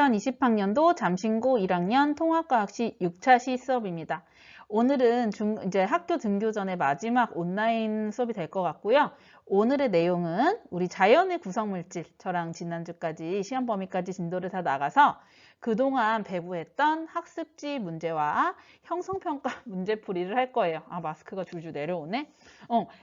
2020학년도 잠신고 1학년 통합과학시 6차 시 수업입니다. 오늘은 이제 학교 등교 전에 마지막 온라인 수업이 될 것 같고요. 오늘의 내용은 우리 자연의 구성물질, 저랑 지난주까지 시험 범위까지 진도를 다 나가서 그동안 배부했던 학습지 문제와 형성평가 문제풀이를 할 거예요. 아, 마스크가 줄줄 내려오네.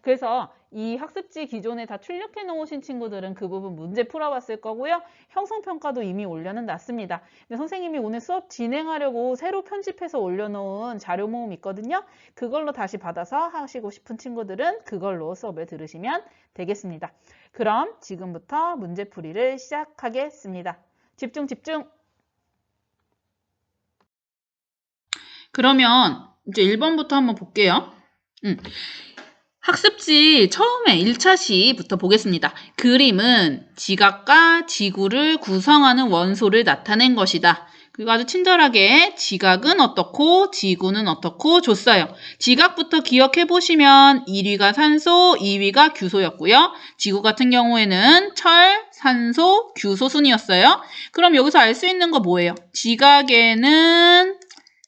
그래서 이 학습지 기존에 다 출력해 놓으신 친구들은 그 부분 문제 풀어봤을 거고요. 형성평가도 이미 올려는 놨습니다. 근데 선생님이 오늘 수업 진행하려고 새로 편집해서 올려놓은 자료 모음 있거든요. 그걸로 다시 받아서 하시고 싶은 친구들은 그걸로 수업을 들으시면 되겠습니다. 그럼 지금부터 문제풀이를 시작하겠습니다. 집중, 집중! 그러면 이제 1번부터 한번 볼게요. 학습지 처음에 1차 시부터 보겠습니다. 그림은 지각과 지구를 구성하는 원소를 나타낸 것이다. 그리고 아주 친절하게 지각은 어떻고 지구는 어떻고 줬어요. 지각부터 기억해 보시면 1위가 산소, 2위가 규소였고요. 지구 같은 경우에는 철, 산소, 규소 순이었어요. 그럼 여기서 알 수 있는 거 뭐예요? 지각에는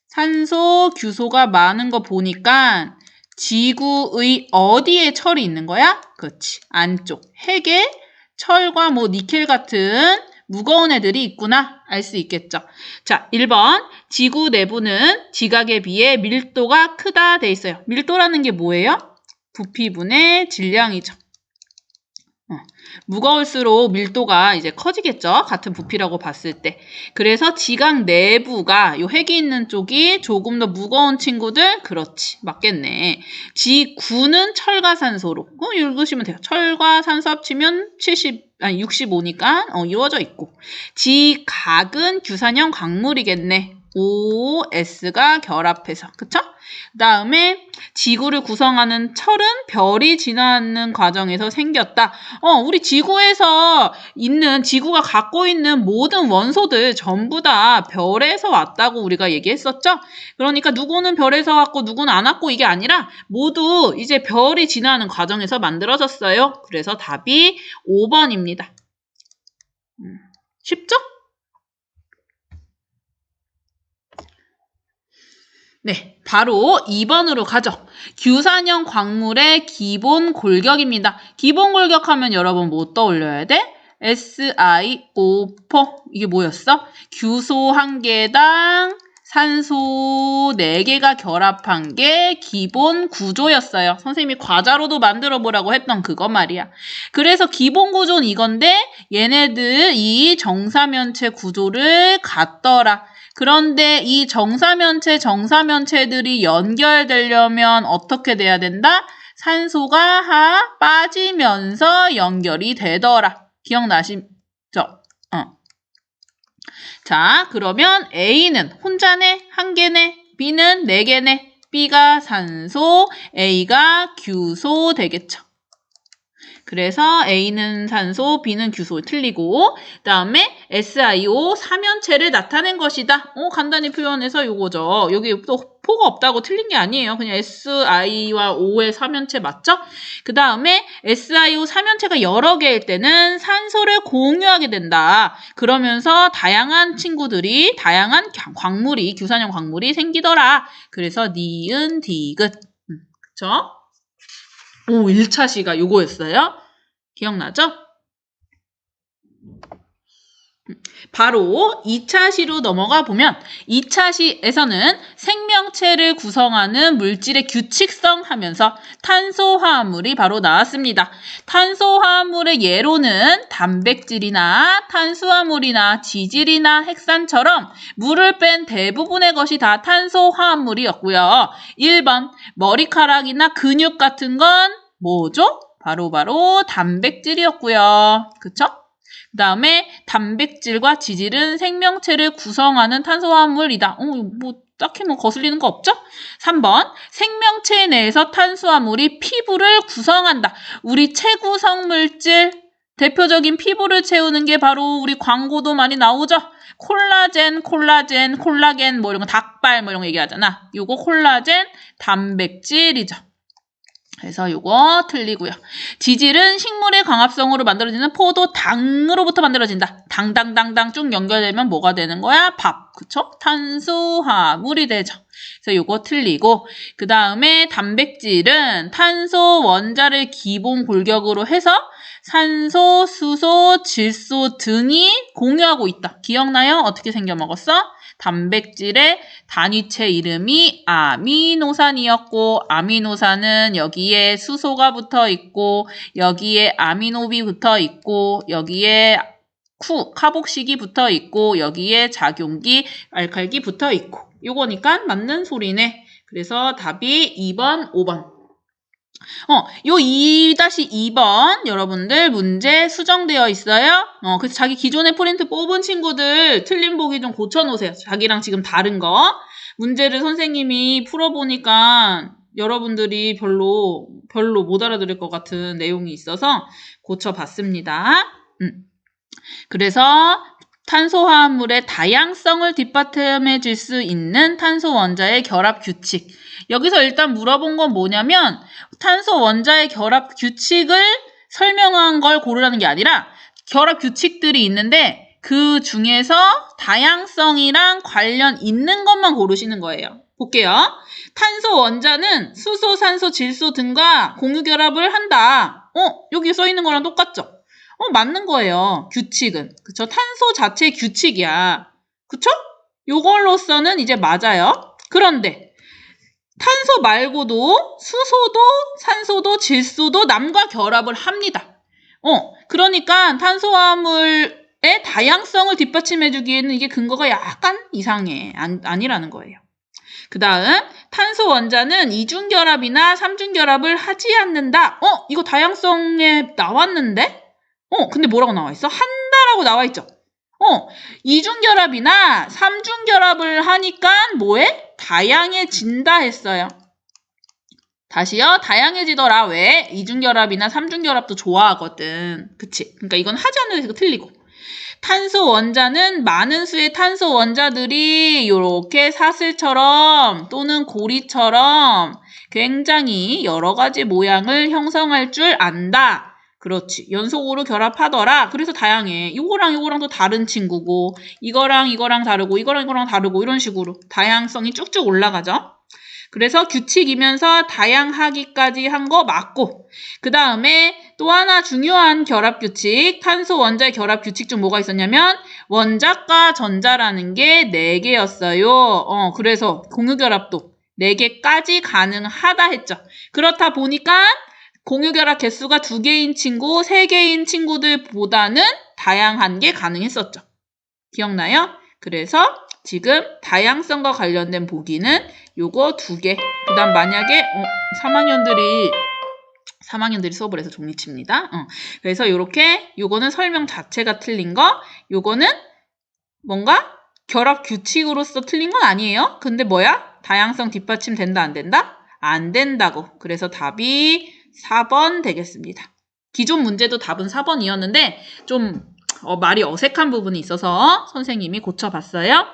산소, 규소가 많은 거 보니까 지구의 어디에 철이 있는 거야? 그렇지. 안쪽. 핵에 철과 니켈 같은 무거운 애들이 있구나. 알 수 있겠죠. 자, 1번. 지구 내부는 지각에 비해 밀도가 크다 돼 있어요. 밀도라는 게 뭐예요? 부피분의 질량이죠. 무거울수록 밀도가 이제 커지겠죠. 같은 부피라고 봤을 때. 그래서 지각 내부가 요 핵이 있는 쪽이 조금 더 무거운 친구들. 그렇지. 맞겠네. 지구는 철과 산소로. 읽으시면 돼요. 철과 산소 합치면 65니까 이루어져 있고. 지각은 규산형 광물이겠네. OS가 결합해서. 그쵸? 그 다음에 지구를 구성하는 철은 별이 지나는 과정에서 생겼다. 우리 지구에서 있는, 지구가 갖고 있는 모든 원소들 전부 다 별에서 왔다고 우리가 얘기했었죠? 그러니까 누구는 별에서 왔고 누구는 안 왔고 이게 아니라 모두 이제 별이 지나는 과정에서 만들어졌어요. 그래서 답이 5번입니다. 쉽죠? 네, 바로 2번으로 가죠. 규산형 광물의 기본 골격입니다. 기본 골격하면 여러분 뭐 떠올려야 돼? SiO4. 이게 뭐였어? 규소 1개당 산소 4개가 결합한 게 기본 구조였어요. 선생님이 과자로도 만들어 보라고 했던 그거 말이야. 그래서 기본 구조는 이건데 얘네들 이 정사면체 구조를 갖더라. 그런데 이 정사면체들이 연결되려면 어떻게 돼야 된다? 산소가 빠지면서 연결이 되더라. 기억나시죠? 자, 그러면 A는 혼자네, 1개네, B는 4개네, B가 산소, A가 규소 되겠죠. 그래서 A는 산소, B는 규소 틀리고 그 다음에 SiO 사면체를 나타낸 것이다. 간단히 표현해서 요거죠. 여기 또 포가 없다고 틀린 게 아니에요. 그냥 Si와 O의 사면체 맞죠? 그 다음에 SiO 사면체가 여러 개일 때는 산소를 공유하게 된다. 그러면서 다양한 친구들이, 다양한 광물이, 규산형 광물이 생기더라. 그래서 니은, 디귿. 그쵸? 1차 시가 요거였어요. 기억나죠? 바로 2차 시로 넘어가 보면 2차 시에서는 생명체를 구성하는 물질의 규칙성 하면서 탄소화합물이 바로 나왔습니다. 탄소화합물의 예로는 단백질이나 탄수화물이나 지질이나 핵산처럼 물을 뺀 대부분의 것이 다 탄소화합물이었고요. 1번 머리카락이나 근육 같은 건 뭐죠? 바로 단백질이었고요. 그쵸? 그 다음에 단백질과 지질은 생명체를 구성하는 탄수화물이다. 딱히 거슬리는 거 없죠? 3번 생명체 내에서 탄수화물이 피부를 구성한다. 우리 체구성 물질, 대표적인 피부를 채우는 게 바로 우리 광고도 많이 나오죠? 콜라겐 이런 거 닭발 이런 거 얘기하잖아. 요거 콜라겐 단백질이죠. 그래서 요거 틀리고요. 지질은 식물의 광합성으로 만들어지는 포도당으로부터 만들어진다. 당당당당 쭉 연결되면 뭐가 되는 거야? 밥. 그쵸? 탄수화물이 되죠. 그래서 요거 틀리고, 그 다음에 단백질은 탄소 원자를 기본 골격으로 해서 산소, 수소, 질소 등이 공유하고 있다. 기억나요? 어떻게 생겨 먹었어? 단백질의 단위체 이름이 아미노산이었고, 아미노산은 여기에 수소가 붙어 있고, 여기에 아미노비 붙어 있고, 여기에 카복식이 붙어 있고, 여기에 작용기, 알칼기 붙어 있고. 요거니까 맞는 소리네. 그래서 답이 2번, 5번. 요 2-2번 여러분들 문제 수정되어 있어요. 그래서 자기 기존에 프린트 뽑은 친구들 틀린 보기 좀 고쳐놓으세요. 자기랑 지금 다른 거. 문제를 선생님이 풀어보니까 여러분들이 별로 못 알아들을 것 같은 내용이 있어서 고쳐봤습니다. 그래서 탄소화합물의 다양성을 뒷받침해 줄 수 있는 탄소 원자의 결합 규칙. 여기서 일단 물어본 건 뭐냐면 탄소 원자의 결합 규칙을 설명한 걸 고르라는 게 아니라 결합 규칙들이 있는데 그 중에서 다양성이랑 관련 있는 것만 고르시는 거예요. 볼게요. 탄소 원자는 수소, 산소, 질소 등과 공유 결합을 한다. 여기 써 있는 거랑 똑같죠? 맞는 거예요. 규칙은. 그쵸? 탄소 자체의 규칙이야. 그쵸? 요걸로서는 이제 맞아요. 그런데 탄소 말고도 수소도, 산소도, 질소도 남과 결합을 합니다. 그러니까 탄소화물의 다양성을 뒷받침해주기에는 이게 근거가 약간 이상해. 아니라는 거예요. 그 다음 탄소 원자는 이중결합이나 삼중결합을 하지 않는다. 이거 다양성에 나왔는데? 근데 뭐라고 나와 있어? 한다라고 나와 있죠? 이중결합이나 삼중결합을 하니까 뭐해? 다양해진다 했어요. 다시요. 다양해지더라. 왜? 이중결합이나 삼중결합도 좋아하거든. 그치? 그러니까 이건 하지 않는 데서 틀리고. 탄소 원자는 많은 수의 탄소 원자들이 이렇게 사슬처럼 또는 고리처럼 굉장히 여러 가지 모양을 형성할 줄 안다. 그렇지. 연속으로 결합하더라. 그래서 다양해. 이거랑 이거랑도 다른 친구고 이거랑 이거랑 다르고 이거랑 이거랑 다르고 이런 식으로 다양성이 쭉쭉 올라가죠. 그래서 규칙이면서 다양하기까지 한 거 맞고 그 다음에 또 하나 중요한 결합 규칙 탄소 원자의 결합 규칙 중 뭐가 있었냐면 원자과 전자라는 게 4개였어요. 그래서 공유 결합도 4개까지 가능하다 했죠. 그렇다 보니까 공유결합 개수가 2개인 친구, 3개인 친구들보다는 다양한 게 가능했었죠. 기억나요? 그래서 지금 다양성과 관련된 보기는 요거 2개. 그 다음 만약에 3학년들이 수업을 해서 종이칩니다. 그래서 요렇게 요거는 설명 자체가 틀린 거, 요거는 뭔가 결합 규칙으로서 틀린 건 아니에요. 근데 뭐야? 다양성 뒷받침 된다, 안 된다? 안 된다고. 그래서 답이 4번 되겠습니다. 기존 문제도 답은 4번이었는데 좀 말이 어색한 부분이 있어서 선생님이 고쳐봤어요.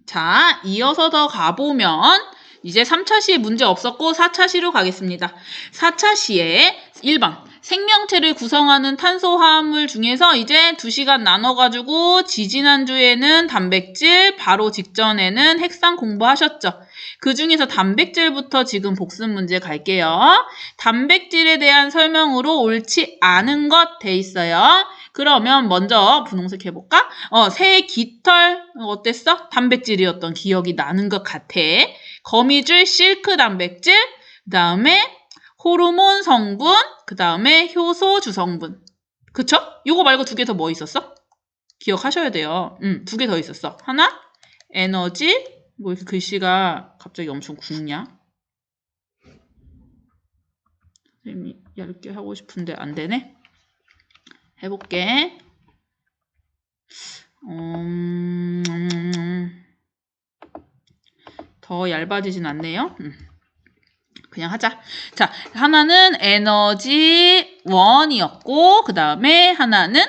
자, 이어서 더 가보면 이제 3차 시에 문제 없었고 4차 시로 가겠습니다. 4차 시에 1번 생명체를 구성하는 탄소화합물 중에서 이제 2시간 나눠가지고 지지난주에는 단백질, 바로 직전에는 핵산 공부하셨죠. 그 중에서 단백질부터 지금 복습 문제 갈게요. 단백질에 대한 설명으로 옳지 않은 것 돼 있어요. 그러면 먼저 분홍색 해볼까? 새 깃털 어땠어? 단백질이었던 기억이 나는 것 같아. 거미줄 실크 단백질, 그 다음에 호르몬 성분, 그 다음에 효소 주성분. 그쵸? 요거 말고 2개 더 뭐 있었어? 기억하셔야 돼요. 2개 더 있었어. 하나, 에너지, 뭐 이렇게 글씨가 갑자기 엄청 굵냐? 선생님이 얇게 하고 싶은데 안 되네? 해볼게. 더 얇아지진 않네요. 그냥 하자. 자, 하나는 에너지 1이었고 그 다음에 하나는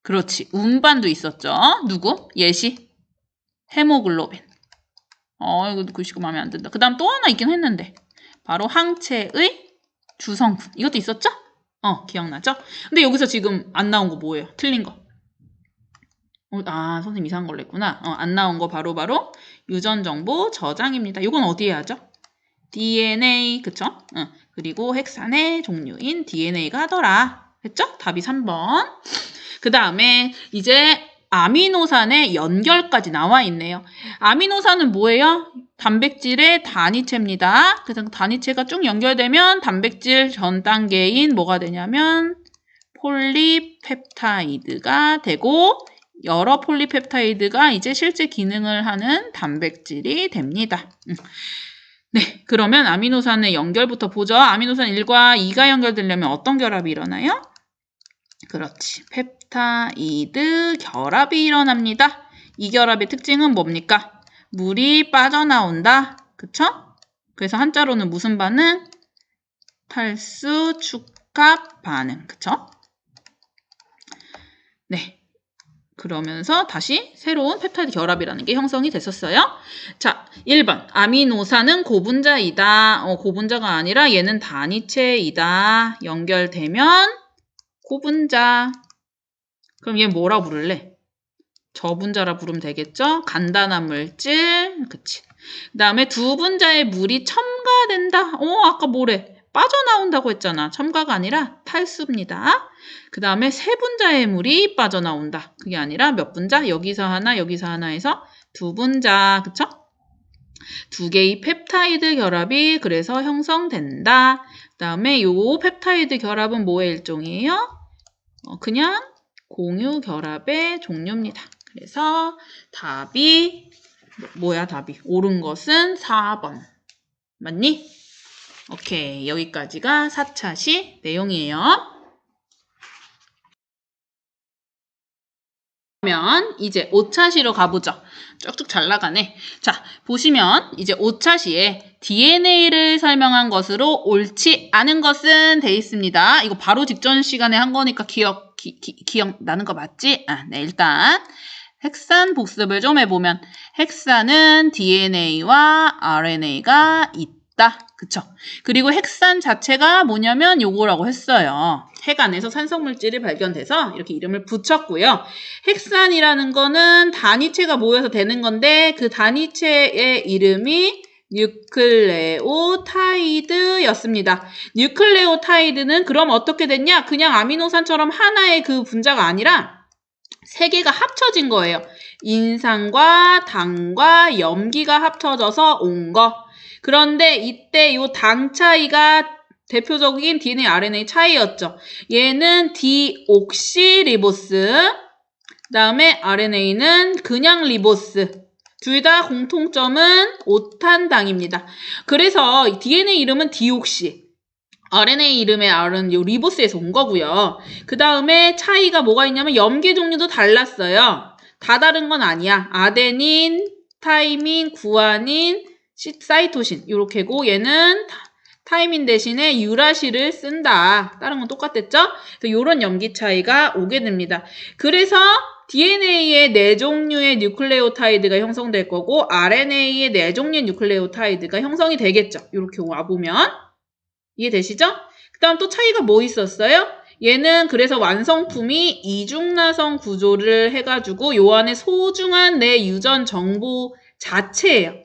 그렇지. 운반도 있었죠. 누구? 예시. 헤모글로빈. 이거 글씨가 마음에 안 든다. 그 다음 또 하나 있긴 했는데. 바로 항체의 주성분. 이것도 있었죠? 기억나죠? 근데 여기서 지금 안 나온 거 뭐예요? 틀린 거. 선생님 이상한 걸 냈구나. 안 나온 거 바로 유전정보 저장입니다. 이건 어디에 하죠? DNA, 그쵸? 그리고 핵산의 종류인 DNA가 하더라. 했죠? 답이 3번. 그 다음에 이제 아미노산의 연결까지 나와 있네요. 아미노산은 뭐예요? 단백질의 단위체입니다. 그래서 단위체가 쭉 연결되면 단백질 전 단계인 뭐가 되냐면 폴리펩타이드가 되고 여러 폴리펩타이드가 이제 실제 기능을 하는 단백질이 됩니다. 네, 그러면 아미노산의 연결부터 보죠. 아미노산 1과 2가 연결되려면 어떤 결합이 일어나요? 그렇지, 펩타이드 결합이 일어납니다. 이 결합의 특징은 뭡니까? 물이 빠져나온다. 그쵸? 그래서 한자로는 무슨 반응? 탈수 축합 반응. 그쵸? 네. 그러면서 다시 새로운 펩타이드 결합이라는 게 형성이 됐었어요. 자, 1번. 아미노산은 고분자이다. 고분자가 아니라 얘는 단위체이다. 연결되면 고분자. 그럼 얘 뭐라 부를래? 저분자라 부르면 되겠죠? 간단한 물질. 그치. 그 다음에 두 분자의 물이 첨가된다. 아까 뭐래? 빠져나온다고 했잖아. 첨가가 아니라 탈수입니다. 그 다음에 세 분자의 물이 빠져나온다. 그게 아니라 몇 분자? 여기서 하나, 여기서 하나 해서 두 분자. 그쵸? 두 개의 펩타이드 결합이 그래서 형성된다. 그 다음에 요 펩타이드 결합은 뭐의 일종이에요? 그냥 공유 결합의 종류입니다. 그래서 답이 뭐야 답이? 옳은 것은 4번. 맞니? 오케이. 여기까지가 4차시 내용이에요. 그러면 이제 5차시로 가보죠. 쭉쭉 잘 나가네. 자, 보시면 이제 5차시에 DNA를 설명한 것으로 옳지 않은 것은 돼 있습니다. 이거 바로 직전 시간에 한 거니까 기억나는 거 맞지? 네, 일단 핵산 복습을 좀 해보면 핵산은 DNA와 RNA가 있다. 그쵸? 그리고 핵산 자체가 뭐냐면 요거라고 했어요. 핵 안에서 산성물질이 발견돼서 이렇게 이름을 붙였고요. 핵산이라는 거는 단위체가 모여서 되는 건데 그 단위체의 이름이 뉴클레오타이드였습니다. 뉴클레오타이드는 그럼 어떻게 됐냐? 그냥 아미노산처럼 하나의 그 분자가 아니라 세 개가 합쳐진 거예요. 인산과 당과 염기가 합쳐져서 온 거. 그런데 이때 요 당 차이가 대표적인 DNA, RNA 차이였죠. 얘는 디옥시리보스, 그 다음에 RNA는 그냥 리보스. 둘 다 공통점은 오탄당입니다. 그래서 DNA 이름은 디옥시, RNA 이름의 R은 요 리보스에서 온 거고요. 그 다음에 차이가 뭐가 있냐면 염계 종류도 달랐어요. 다 다른 건 아니야. 아데닌, 타이민, 구아닌, 사이토신 이렇게고 얘는 타이민 대신에 유라시를 쓴다. 다른 건 똑같았죠? 그래서 이런 염기 차이가 오게 됩니다. 그래서 DNA의 4종류의 뉴클레오타이드가 형성될 거고 RNA의 4종류의 뉴클레오타이드가 형성이 되겠죠. 이렇게 와보면 이해되시죠? 그 다음 또 차이가 뭐 있었어요? 얘는 그래서 완성품이 이중나선 구조를 해가지고 요 안에 소중한 내 유전 정보 자체예요.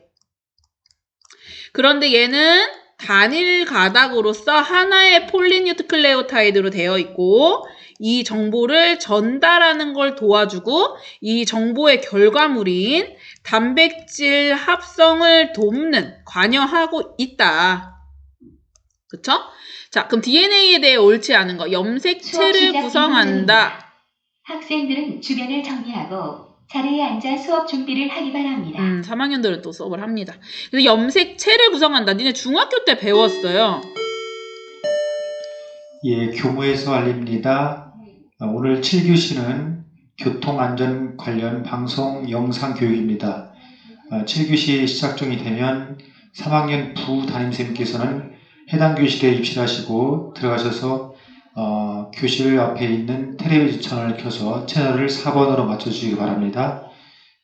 그런데 얘는 단일 가닥으로서 하나의 폴리뉴클레오타이드로 되어 있고 이 정보를 전달하는 걸 도와주고 이 정보의 결과물인 단백질 합성을 돕는, 관여하고 있다. 그쵸? 자, 그럼 DNA에 대해 옳지 않은 거. 염색체를 구성한다. 학생들은 주변을 정리하고 자리에 앉아 수업 준비를 하기 바랍니다. 3학년들은 또 수업을 합니다. 그래서 염색체를 구성한다. 니네 중학교 때 배웠어요. 예, 교무에서 알립니다. 오늘 7교시는 교통안전 관련 방송 영상 교육입니다. 7교시 시작중이 되면 3학년 부담임쌤께서는 해당 교실에 입실하시고 들어가셔서 교실 앞에 있는 텔레비전 채널을 켜서 채널을 4번으로 맞춰주시기 바랍니다.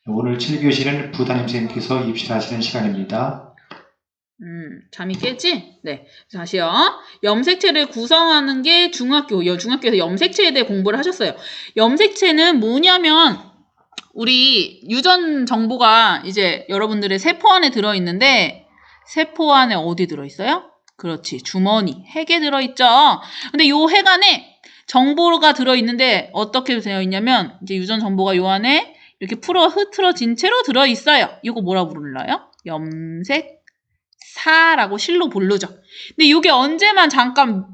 오늘 7교시는 부담임선생님께서 입실하시는 시간입니다. 잠이 깼지? 네. 다시요. 염색체를 구성하는 게 중학교에서 염색체에 대해 공부를 하셨어요. 염색체는 뭐냐면, 우리 유전 정보가 이제 여러분들의 세포 안에 들어있는데, 세포 안에 어디 들어있어요? 그렇지. 주머니, 핵에 들어있죠. 근데 요 핵 안에 정보가 들어있는데, 어떻게 되어 있냐면, 이제 유전 정보가 요 안에 이렇게 흐트러진 채로 들어있어요. 이거 뭐라 불러요? 염색사라고 실로 부르죠. 근데 이게 언제만 잠깐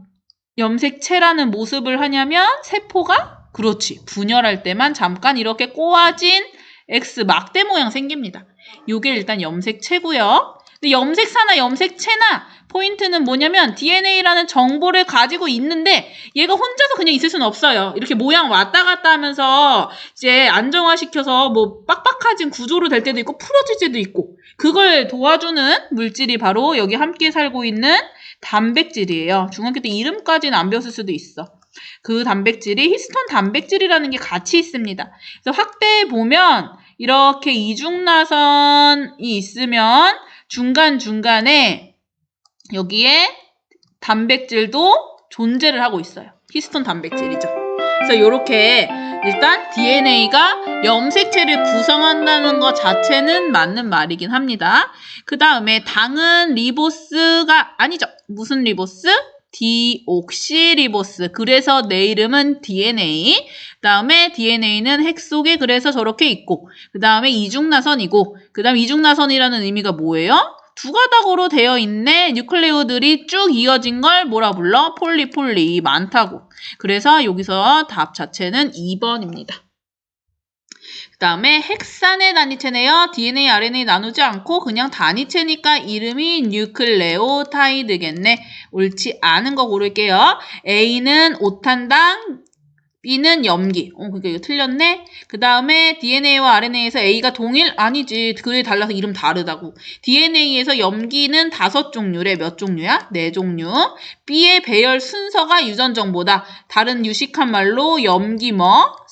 염색체라는 모습을 하냐면 세포가 그렇지 분열할 때만 잠깐 이렇게 꼬아진 X 막대 모양 생깁니다. 이게 일단 염색체고요. 근데 염색사나 염색체나 포인트는 뭐냐면 DNA라는 정보를 가지고 있는데 얘가 혼자서 그냥 있을 수는 없어요. 이렇게 모양 왔다 갔다 하면서 이제 안정화시켜서 뭐 빡빡해진 구조로 될 때도 있고 풀어질 때도 있고 그걸 도와주는 물질이 바로 여기 함께 살고 있는 단백질이에요. 중학교 때 이름까지는 안 배웠을 수도 있어. 그 단백질이 히스톤 단백질이라는 게 같이 있습니다. 그래서 확대해 보면 이렇게 이중나선이 있으면 중간중간에 여기에 단백질도 존재를 하고 있어요. 히스톤 단백질이죠. 그래서 이렇게 일단 DNA가 염색체를 구성한다는 것 자체는 맞는 말이긴 합니다. 그 다음에 당은 리보스가 아니죠. 무슨 리보스? 디옥시리보스. 그래서 내 이름은 DNA. 그 다음에 DNA는 핵 속에 그래서 저렇게 있고 그 다음에 이중나선이고 그 다음 이중나선이라는 의미가 뭐예요? 두 가닥으로 되어 있네. 뉴클레오들이 쭉 이어진 걸 뭐라 불러? 폴리 많다고. 그래서 여기서 답 자체는 2번입니다. 그 다음에 핵산의 단위체네요. DNA, RNA 나누지 않고 그냥 단위체니까 이름이 뉴클레오타이드겠네. 옳지 않은 거 고를게요. A는 오탄당, B는 염기. 그러니까 이거 틀렸네. 그 다음에 DNA와 RNA에서 A가 동일? 아니지. 그에 달라서 이름 다르다고. DNA에서 염기는 5종류래. 몇 종류야? 4종류. B의 배열 순서가 유전정보다. 다른 유식한 말로 염기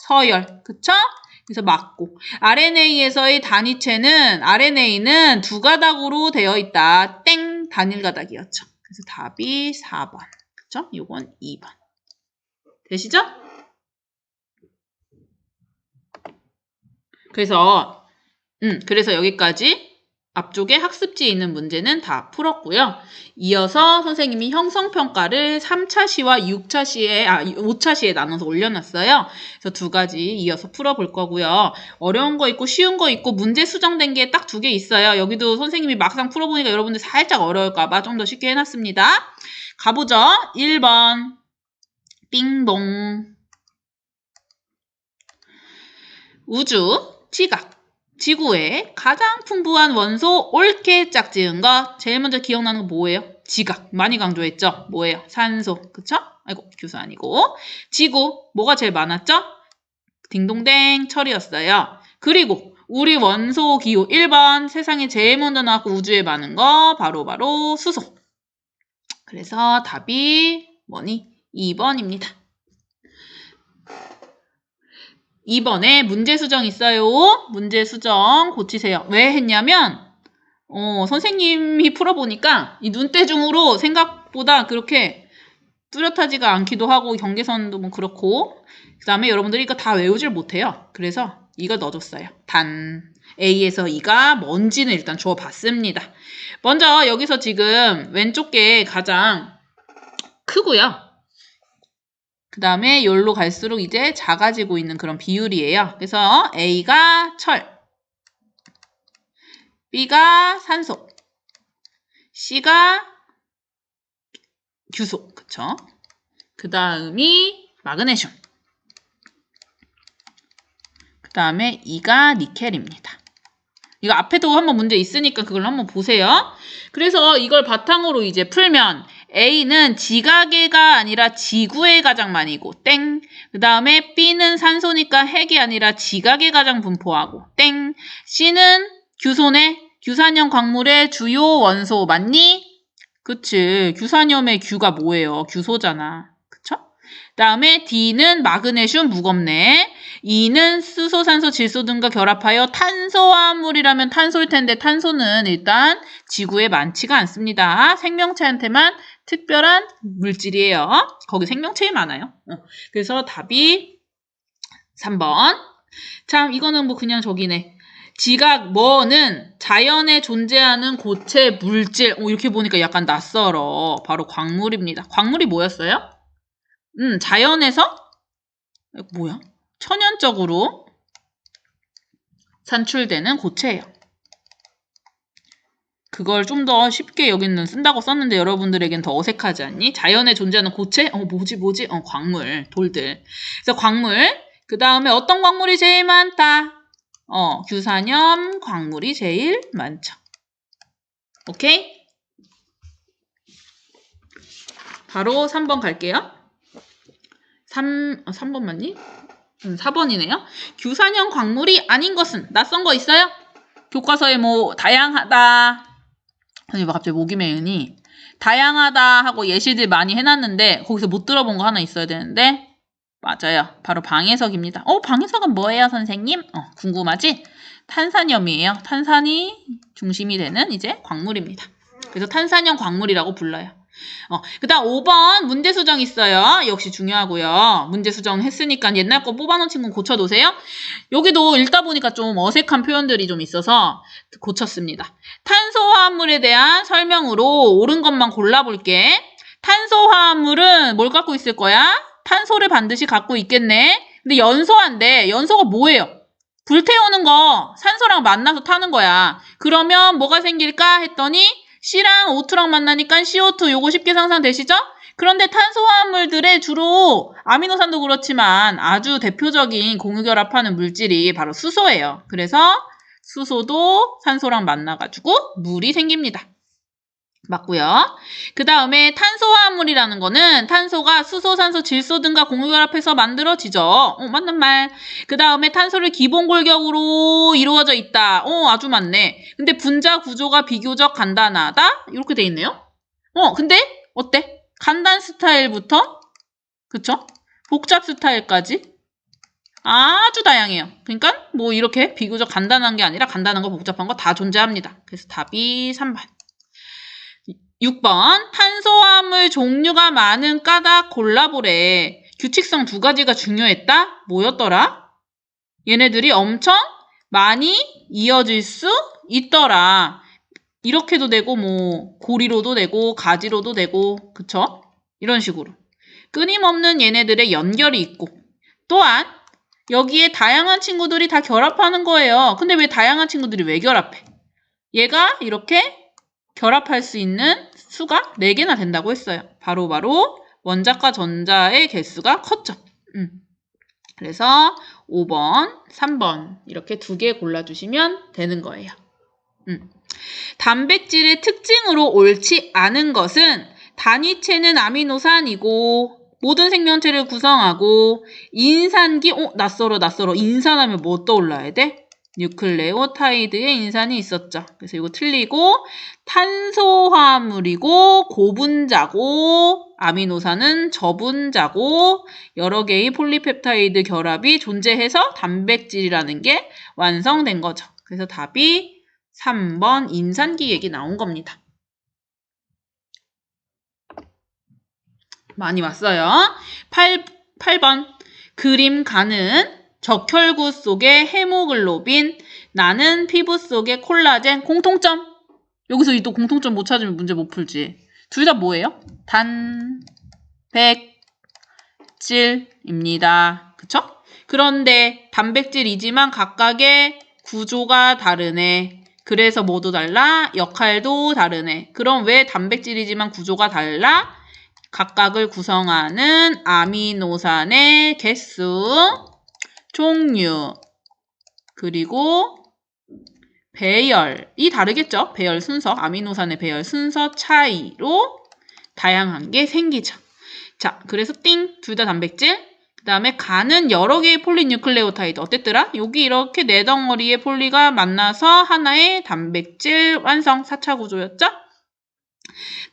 서열. 그쵸? 그래서 맞고. RNA에서의 단위체는 RNA는 두 가닥으로 되어 있다. 땡! 단일 가닥이었죠. 그래서 답이 4번. 그쵸? 요건 2번. 되시죠? 그래서 여기까지 앞쪽에 학습지에 있는 문제는 다 풀었고요. 이어서 선생님이 형성평가를 3차 시와 5차 시에 나눠서 올려놨어요. 그래서 두 가지 이어서 풀어볼 거고요. 어려운 거 있고 쉬운 거 있고 문제 수정된 게 딱 2개 있어요. 여기도 선생님이 막상 풀어보니까 여러분들 살짝 어려울까 봐 좀 더 쉽게 해놨습니다. 가보죠. 1번 빙봉 우주 지각 지구에 가장 풍부한 원소 옳게 짝지은 거 제일 먼저 기억나는 거 뭐예요? 지각 많이 강조했죠? 뭐예요? 산소 그쵸? 아이고 교수 아니고 지구 뭐가 제일 많았죠? 딩동댕 철이었어요. 그리고 우리 원소 기호 1번 세상에 제일 먼저 나왔고 우주에 많은 거 바로 수소. 그래서 답이 뭐니? 2번입니다. 2번에 문제 수정 있어요. 문제 수정 고치세요. 왜 했냐면 선생님이 풀어보니까 이 눈대중으로 생각보다 그렇게 뚜렷하지가 않기도 하고 경계선도 뭐 그렇고 그 다음에 여러분들이 이거 다 외우질 못해요. 그래서 이걸 넣어줬어요. 단 A에서 E가 뭔지는 일단 주어봤습니다. 먼저 여기서 지금 왼쪽 게 가장 크고요. 그 다음에 여기로 갈수록 이제 작아지고 있는 그런 비율이에요. 그래서 A가 철, B가 산소, C가 규소, 그쵸? 그 다음이 마그네슘, 그 다음에 E가 니켈입니다. 이거 앞에도 한번 문제 있으니까 그걸 한번 보세요. 그래서 이걸 바탕으로 이제 풀면 A는 지각계가 아니라 지구에 가장 많이 있고 땡. 그 다음에 B는 산소니까 핵이 아니라 지각에 가장 분포하고 땡. C는 규소네. 규산염 광물의 주요 원소 맞니? 그치. 규산염의 규가 뭐예요? 규소잖아. 그쵸? 다음에 D는 마그네슘 무겁네. E는 수소, 산소, 질소 등과 결합하여 탄소화합물이라면 탄소일 텐데 탄소는 일단 지구에 많지가 않습니다. 생명체한테만 특별한 물질이에요. 거기 생명체에 많아요. 그래서 답이 3번. 참 이거는 뭐 그냥 저기네. 지각 뭐는 자연에 존재하는 고체 물질. 이렇게 보니까 약간 낯설어. 바로 광물입니다. 광물이 뭐였어요? 자연에서 뭐야? 천연적으로 산출되는 고체예요. 그걸 좀 더 쉽게 여기는 쓴다고 썼는데 여러분들에겐 더 어색하지 않니? 자연에 존재하는 고체? 뭐지? 광물, 돌들. 그래서 광물. 그 다음에 어떤 광물이 제일 많다? 규산염 광물이 제일 많죠. 오케이? 바로 3번 갈게요. 3번 맞니? 4번이네요. 규산염 광물이 아닌 것은 낯선 거 있어요? 교과서에 뭐 다양하다. 선생님 갑자기 목이 메으니 다양하다 하고 예시들 많이 해놨는데 거기서 못 들어본 거 하나 있어야 되는데 맞아요. 바로 방해석입니다. 방해석은 뭐예요, 선생님? 궁금하지? 탄산염이에요. 탄산이 중심이 되는 이제 광물입니다. 그래서 탄산염 광물이라고 불러요. 그 다음 5번 문제 수정 있어요. 역시 중요하고요. 문제 수정 했으니까 옛날 거 뽑아놓은 친구 고쳐놓으세요. 여기도 읽다 보니까 좀 어색한 표현들이 좀 있어서 고쳤습니다. 탄소화합물에 대한 설명으로 옳은 것만 골라볼게. 탄소화합물은 뭘 갖고 있을 거야? 탄소를 반드시 갖고 있겠네. 근데 연소한데 연소가 뭐예요? 불태우는 거 산소랑 만나서 타는 거야. 그러면 뭐가 생길까 했더니 C랑 O2랑 만나니까 CO2 요거 쉽게 상상되시죠? 그런데 탄소화합물들의 주로 아미노산도 그렇지만 아주 대표적인 공유결합하는 물질이 바로 수소예요. 그래서 수소도 산소랑 만나가지고 물이 생깁니다. 맞고요. 그 다음에 탄소화합물이라는 거는 탄소가 수소, 산소, 질소 등과 공유결합해서 만들어지죠. 맞는 말. 그 다음에 탄소를 기본 골격으로 이루어져 있다. 아주 맞네. 근데 분자 구조가 비교적 간단하다? 이렇게 돼 있네요. 근데 어때? 간단 스타일부터 그쵸? 복잡 스타일까지 아주 다양해요. 그러니까 뭐 이렇게 비교적 간단한 게 아니라 간단한 거 복잡한 거 다 존재합니다. 그래서 답이 3번. 6번 탄소화합물 종류가 많은 까닭 골라보래. 규칙성 2가지가 중요했다? 뭐였더라? 얘네들이 엄청 많이 이어질 수 있더라. 이렇게도 되고 뭐 고리로도 되고 가지로도 되고 그쵸? 이런 식으로 끊임없는 얘네들의 연결이 있고 또한 여기에 다양한 친구들이 다 결합하는 거예요. 근데 왜 다양한 친구들이 왜 결합해? 얘가 이렇게 결합할 수 있는 수가 4개나 된다고 했어요. 바로 원자과 전자의 개수가 컸죠. 그래서 5번, 3번 이렇게 2개 골라주시면 되는 거예요. 단백질의 특징으로 옳지 않은 것은 단위체는 아미노산이고 모든 생명체를 구성하고 인산기, 낯설어. 인산하면 뭐 떠올라야 돼? 뉴클레오타이드의 인산이 있었죠. 그래서 이거 틀리고 탄소화합물이고 고분자고 아미노산은 저분자고 여러 개의 폴리펩타이드 결합이 존재해서 단백질이라는 게 완성된 거죠. 그래서 답이 3번 인산기 얘기 나온 겁니다. 많이 왔어요. 8번 그림 가는 적혈구 속의 헤모글로빈, 나는 피부 속의 콜라겐, 공통점. 여기서 또 공통점 못 찾으면 문제 못 풀지. 둘 다 뭐예요? 단백질입니다. 그쵸? 그런데 단백질이지만 각각의 구조가 다르네. 그래서 뭐도 달라? 역할도 다르네. 그럼 왜 단백질이지만 구조가 달라? 각각을 구성하는 아미노산의 개수, 종류, 그리고 배열이 다르겠죠? 배열 순서, 아미노산의 배열 순서 차이로 다양한 게 생기죠. 자, 그래서 띵! 둘 다 단백질. 그 다음에 간은 여러 개의 폴리뉴클레오타이드. 어땠더라? 여기 이렇게 4덩어리의 폴리가 만나서 하나의 단백질 완성 4차 구조였죠?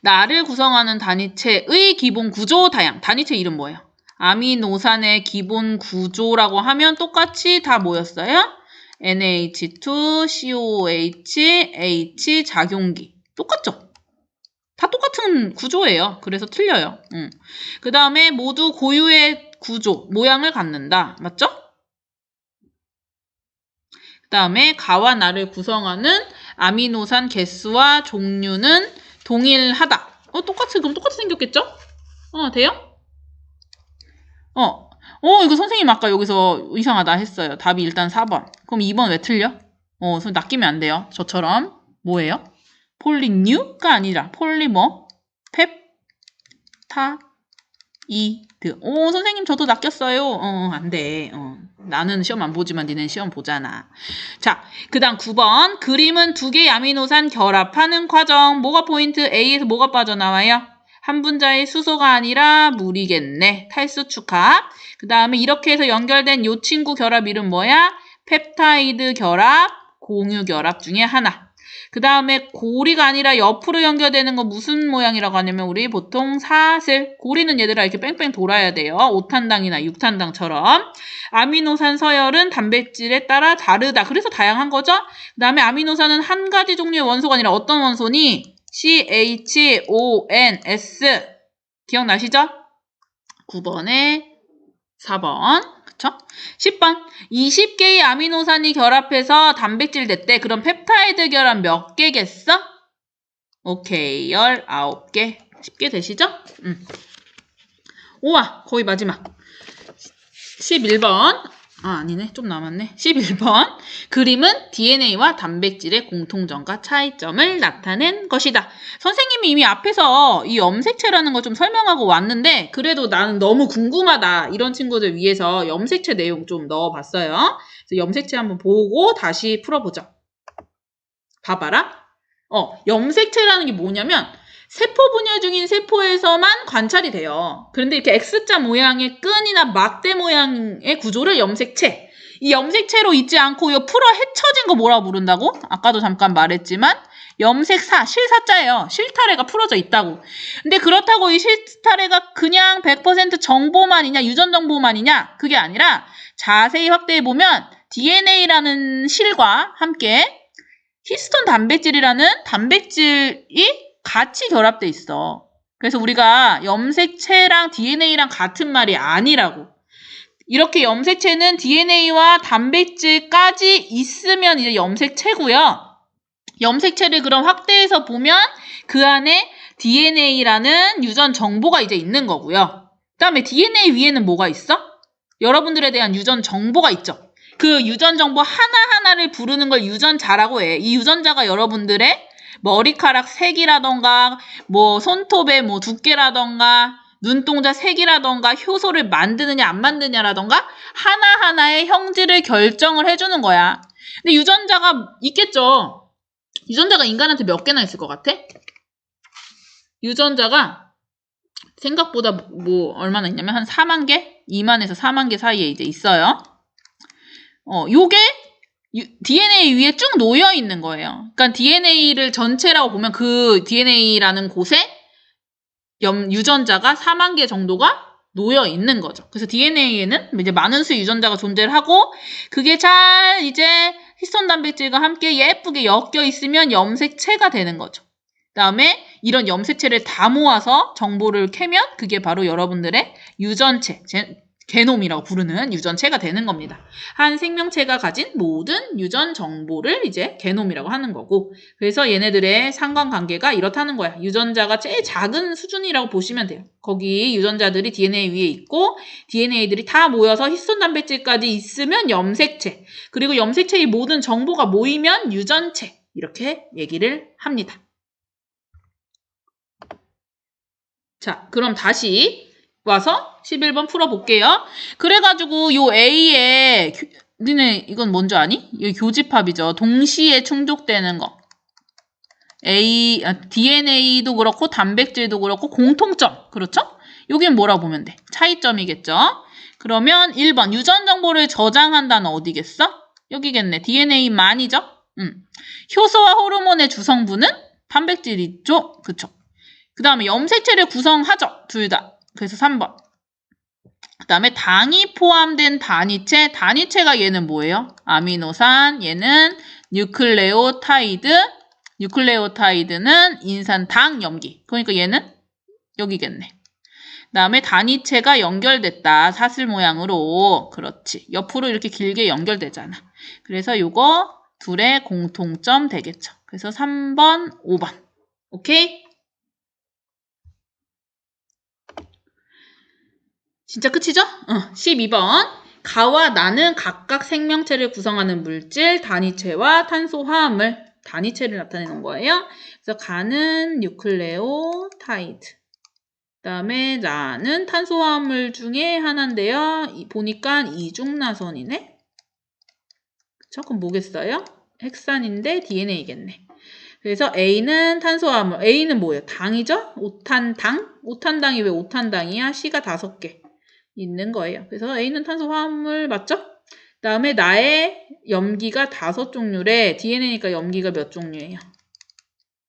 나를 구성하는 단위체의 기본 구조 다양. 단위체 이름 뭐예요? 아미노산의 기본 구조라고 하면 똑같이 다 뭐였어요? NH2, COH, H 작용기. 똑같죠? 다 똑같은 구조예요. 그래서 틀려요. 그 다음에 모두 고유의 구조, 모양을 갖는다. 맞죠? 그 다음에 가와 나를 구성하는 아미노산 개수와 종류는 동일하다. 그럼 똑같이 생겼겠죠? 돼요? 이거 선생님 아까 여기서 이상하다 했어요. 답이 일단 4번. 그럼 2번 왜 틀려? 손 낚이면 안 돼요. 저처럼. 뭐예요? 폴리뉴가 아니라 폴리머, 펩타이드. 선생님 저도 낚였어요. 안 돼. 나는 시험 안 보지만 니는 시험 보잖아. 자, 그 다음 9번. 그림은 두 개의 아미노산 결합하는 과정. 뭐가 포인트? A에서 뭐가 빠져나와요? 한 분자의 수소가 아니라 물이겠네. 탈수축합. 그 다음에 이렇게 해서 연결된 요 친구 결합 이름 뭐야? 펩타이드 결합, 공유 결합 중에 하나. 그 다음에 고리가 아니라 옆으로 연결되는 거 무슨 모양이라고 하냐면 우리 보통 사슬. 고리는 얘들아 이렇게 뺑뺑 돌아야 돼요. 5탄당이나 6탄당처럼. 아미노산 서열은 단백질에 따라 다르다. 그래서 다양한 거죠. 그 다음에 아미노산은 한 가지 종류의 원소가 아니라 어떤 원소니? CHONS. 기억나시죠? 9번에 4번. 그쵸? 10번. 20개의 아미노산이 결합해서 단백질 됐대. 그럼 펩타이드 결합 몇 개겠어? 오케이. 19개. 쉽게 되시죠? 우와. 거의 마지막. 11번. 아니네. 좀 남았네. 11번. 그림은 DNA와 단백질의 공통점과 차이점을 나타낸 것이다. 선생님이 이미 앞에서 이 염색체라는 거 좀 설명하고 왔는데 그래도 나는 너무 궁금하다. 이런 친구들 위해서 염색체 내용 좀 넣어봤어요. 그래서 염색체 한번 보고 다시 풀어보죠. 봐봐라. 염색체라는 게 뭐냐면 세포 분열 중인 세포에서만 관찰이 돼요. 그런데 이렇게 X자 모양의 끈이나 막대 모양의 구조를 염색체. 이 염색체로 있지 않고 이거 풀어 헤쳐진 거 뭐라고 부른다고? 아까도 잠깐 말했지만 염색사, 실사자예요. 실타래가 풀어져 있다고. 근데 그렇다고 이 실타래가 그냥 100% 정보만이냐, 유전 정보만이냐? 그게 아니라 자세히 확대해보면 DNA라는 실과 함께 히스톤 단백질이라는 단백질이 같이 결합돼 있어. 그래서 우리가 염색체랑 DNA랑 같은 말이 아니라고. 이렇게 염색체는 DNA와 단백질까지 있으면 이제 염색체고요. 염색체를 그럼 확대해서 보면 그 안에 DNA라는 유전 정보가 이제 있는 거고요. 그 다음에 DNA 위에는 뭐가 있어? 여러분들에 대한 유전 정보가 있죠. 그 유전 정보 하나하나를 부르는 걸 유전자라고 해. 이 유전자가 여러분들의 머리카락 색이라던가 손톱의 두께라던가 눈동자 색이라던가 효소를 만드느냐 안 만드냐라던가 하나하나의 형질을 결정을 해주는 거야. 근데 유전자가 있겠죠. 유전자가 인간한테 몇 개나 있을 것 같아? 유전자가 생각보다 얼마나 있냐면 한 4만 개? 2만에서 4만 개 사이에 이제 있어요. 요게 DNA 위에 쭉 놓여 있는 거예요. 그러니까 DNA를 전체라고 보면 그 DNA라는 곳에 유전자가 4만 개 정도가 놓여 있는 거죠. 그래서 DNA에는 이제 많은 수의 유전자가 존재를 하고 그게 잘 이제 히스톤 단백질과 함께 예쁘게 엮여 있으면 염색체가 되는 거죠. 그다음에 이런 염색체를 다 모아서 정보를 캐면 그게 바로 여러분들의 유전체, 게놈이라고 부르는 유전체가 되는 겁니다. 한 생명체가 가진 모든 유전 정보를 이제 게놈이라고 하는 거고 그래서 얘네들의 상관관계가 이렇다는 거야. 유전자가 제일 작은 수준이라고 보시면 돼요. 거기 유전자들이 DNA 위에 있고 DNA들이 다 모여서 히스톤 단백질까지 있으면 염색체 그리고 염색체의 모든 정보가 모이면 유전체 이렇게 얘기를 합니다. 자, 그럼 다시 와서 11번 풀어볼게요. 그래가지고 요 A에 니네 이건 뭔지 아니? 이 교집합이죠. 동시에 충족되는 거. DNA도 그렇고 단백질도 그렇고 공통점. 그렇죠? 여긴 뭐라고 보면 돼? 차이점이겠죠? 그러면 1번 유전 정보를 저장한다는 어디겠어? 여기겠네. DNA만이죠? 효소와 호르몬의 주성분은 단백질이죠? 그쵸? 그 다음에 염색체를 구성하죠. 둘 다. 그래서 3번. 그 다음에 당이 포함된 단위체, 단위체가 얘는 뭐예요? 아미노산, 얘는 뉴클레오타이드, 뉴클레오타이드는 인산당 염기. 그러니까 얘는 여기겠네. 그 다음에 단위체가 연결됐다. 사슬 모양으로. 그렇지. 옆으로 이렇게 길게 연결되잖아. 그래서 요거 둘의 공통점 되겠죠. 그래서 3번, 5번. 오케이? 진짜 끝이죠? 12번. 가와 나는 각각 생명체를 구성하는 물질, 단위체와 탄소화합물, 단위체를 나타내는 거예요. 그래서 가는 뉴클레오타이드. 그 다음에 나는 탄소화합물 중에 하나인데요. 보니까 이중나선이네. 그쵸? 그럼 뭐겠어요? 핵산인데 DNA겠네. 그래서 A는 탄소화합물. A는 뭐예요? 당이죠? 오탄당? 오탄당이 왜 오탄당이야? C가 5개 있는 거예요. 그래서 A는 탄소화합물 맞죠? 그 다음에 나의 염기가 5종류래. DNA니까 염기가 몇 종류예요?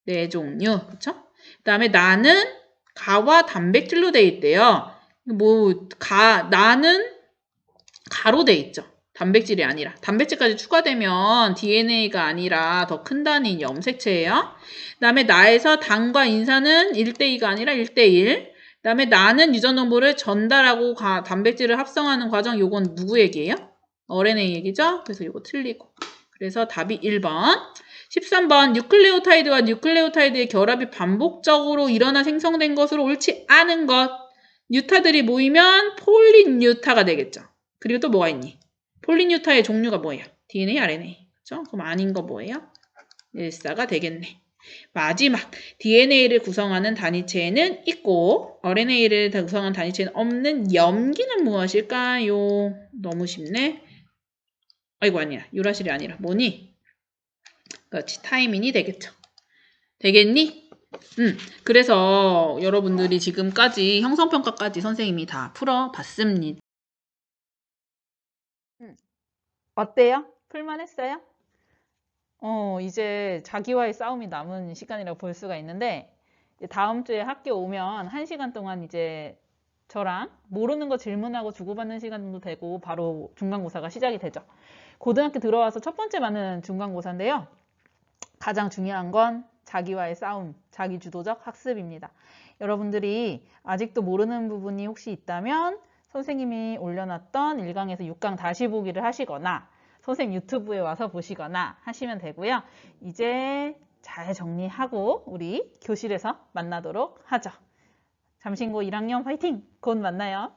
4종류. 그쵸? 그 다음에 나는 가와 단백질로 돼 있대요. 나는 가로 돼 있죠. 단백질이 아니라. 단백질까지 추가되면 DNA가 아니라 더 큰 단위인 염색체예요. 그 다음에 나에서 당과 인산은 1대2가 아니라 1대1. 그 다음에 나는 유전 정보를 전달하고 단백질을 합성하는 과정, 요건 누구 얘기예요? RNA 얘기죠? 그래서 요거 틀리고. 그래서 답이 1번. 13번. 뉴클레오타이드와 뉴클레오타이드의 결합이 반복적으로 일어나 생성된 것으로 옳지 않은 것. 뉴타들이 모이면 폴리뉴타가 되겠죠. 그리고 또 뭐가 있니? 폴리뉴타의 종류가 뭐예요? DNA, RNA. 그렇죠? 그럼 아닌 거 뭐예요? 1사가 되겠네. 마지막, DNA를 구성하는 단위체에는 있고 RNA를 구성하는 단위체는 없는 염기는 무엇일까요? 너무 쉽네. 아이고 아니야. 유라실이 아니라 뭐니? 그렇지. 타이민이 되겠죠. 되겠니? 그래서 여러분들이 지금까지 형성평가까지 선생님이 다 풀어봤습니다. 어때요? 풀만했어요? 이제 자기와의 싸움이 남은 시간이라고 볼 수가 있는데, 이제 다음 주에 학교 오면 1시간 동안 이제 저랑 모르는 거 질문하고 주고받는 시간도 되고 바로 중간고사가 시작이 되죠. 고등학교 들어와서 첫 번째 맞는 중간고사인데요. 가장 중요한 건 자기와의 싸움, 자기주도적 학습입니다. 여러분들이 아직도 모르는 부분이 혹시 있다면 선생님이 올려놨던 1강에서 6강 다시 보기를 하시거나 선생님 유튜브에 와서 보시거나 하시면 되고요. 이제 잘 정리하고 우리 교실에서 만나도록 하죠. 잠신고 1학년 화이팅! 곧 만나요.